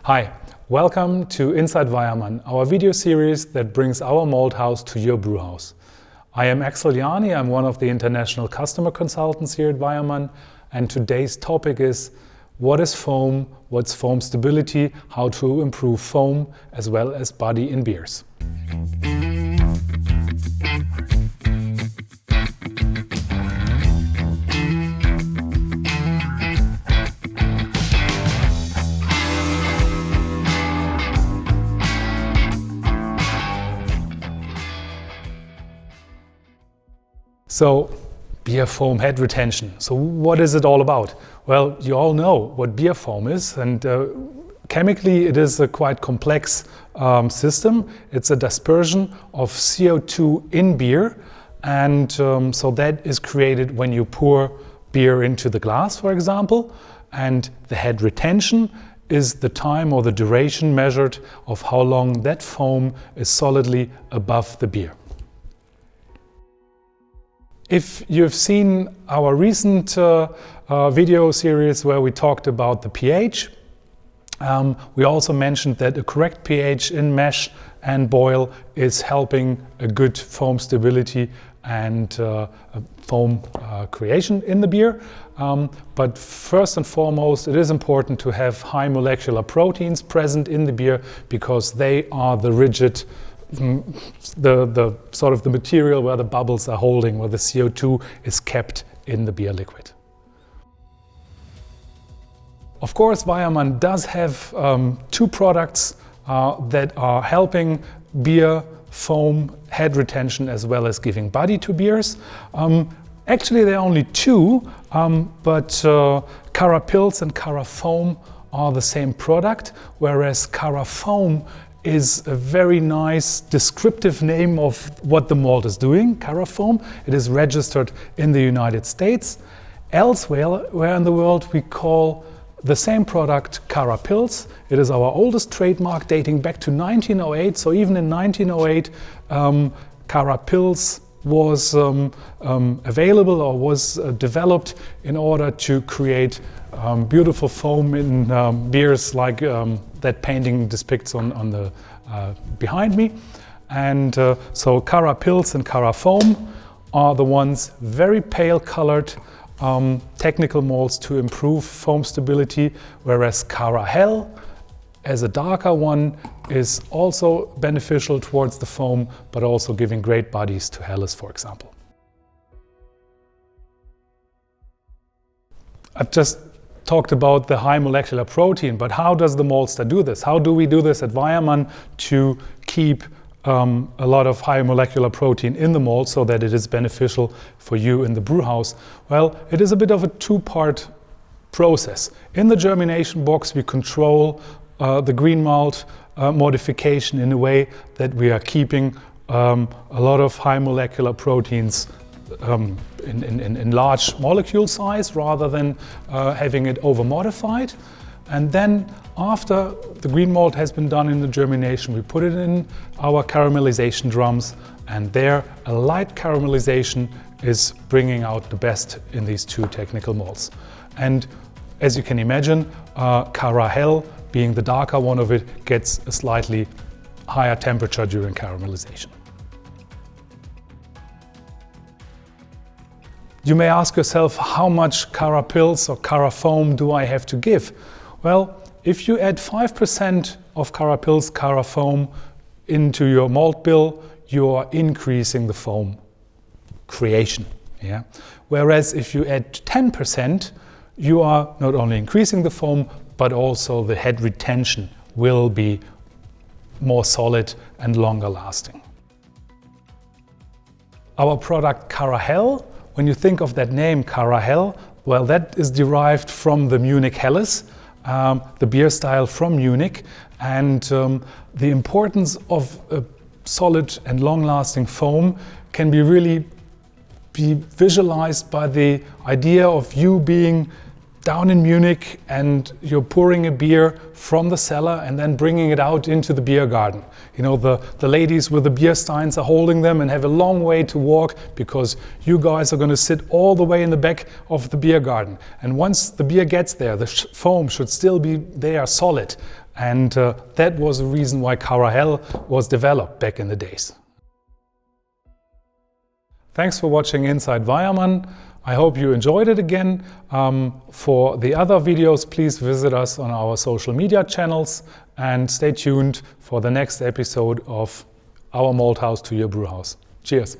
Hi, welcome to Inside Weyermann, our video series that brings our malt house to your brew house. I am Axel Jani, I'm one of the international customer consultants here at Weyermann, and today's topic is what is foam, what's foam stability, how to improve foam as well as body in beers. So, Beerfoam head retention. So what is it all about? Well, you all know what Beerfoam is, and chemically it is a quite complex system. It's a dispersion of CO2 in beer, and so that is created when you pour beer into the glass, for example, and the head retention is the time or the duration measured of how long that foam is solidly above the beer. If you've seen our recent video series where we talked about the pH, we also mentioned that a correct pH in mash and boil is helping a good foam stability and foam creation in the beer. But first and foremost, it is important to have high molecular proteins present in the beer because they are the rigid the sort of the material where the bubbles are holding, where the CO2 is kept in the beer liquid. Of course, Weyermann does have two products that are helping beer foam head retention as well as giving body to beers. Actually, there are only two, but Carapils and Carafoam are the same product, whereas Carafoam is a very nice descriptive name of what the malt is doing, Carafoam. It is registered in the United States. Elsewhere where in the world we call the same product Carapils. It is our oldest trademark dating back to 1908. So even in 1908, Carapils was available or was developed in order to create beautiful foam in beers like that painting depicts on the behind me. And so Carapils and Carafoam are the ones very pale colored technical malts to improve foam stability, whereas Carahell as a darker one is also beneficial towards the foam, but also giving great bodies to Helles, for example. I've just talked about the high molecular protein, but how does the maltster do this? How do we do this at Weyermann to keep a lot of high molecular protein in the malt so that it is beneficial for you in the brew house? Well, it is a bit of a two-part process. In the germination box, we control the green malt modification in a way that we are keeping a lot of high molecular proteins in large molecule size rather than having it over modified. And then after the green malt has been done in the germination, we put it in our caramelization drums, and there a light caramelization is bringing out the best in these two technical malts. And as you can imagine, Carahell, being the darker one of it, gets a slightly higher temperature during caramelization. You may ask yourself, how much Carapils or Carafoam do I have to give? Well, if you add 5% of Carapils, Carafoam into your malt bill, you are increasing the foam creation. Yeah? Whereas if you add 10%, you are not only increasing the foam, but also the head retention will be more solid and longer lasting. Our product Carahell, when you think of that name Carahell, well, that is derived from the Munich Helles, the beer style from Munich, and the importance of a solid and long-lasting foam can be really visualized by the idea of you being down in Munich and you're pouring a beer from the cellar and then bringing it out into the beer garden. You know, the ladies with the beer steins are holding them and have a long way to walk because you guys are going to sit all the way in the back of the beer garden. And once the beer gets there, the foam should still be there solid. and that was the reason why Carahell was developed back in the days. Thanks for watching Inside Weyermann. I hope you enjoyed it again. For the other videos, please visit us on our social media channels and stay tuned for the next episode of Our Malt House to Your Brew House. Cheers!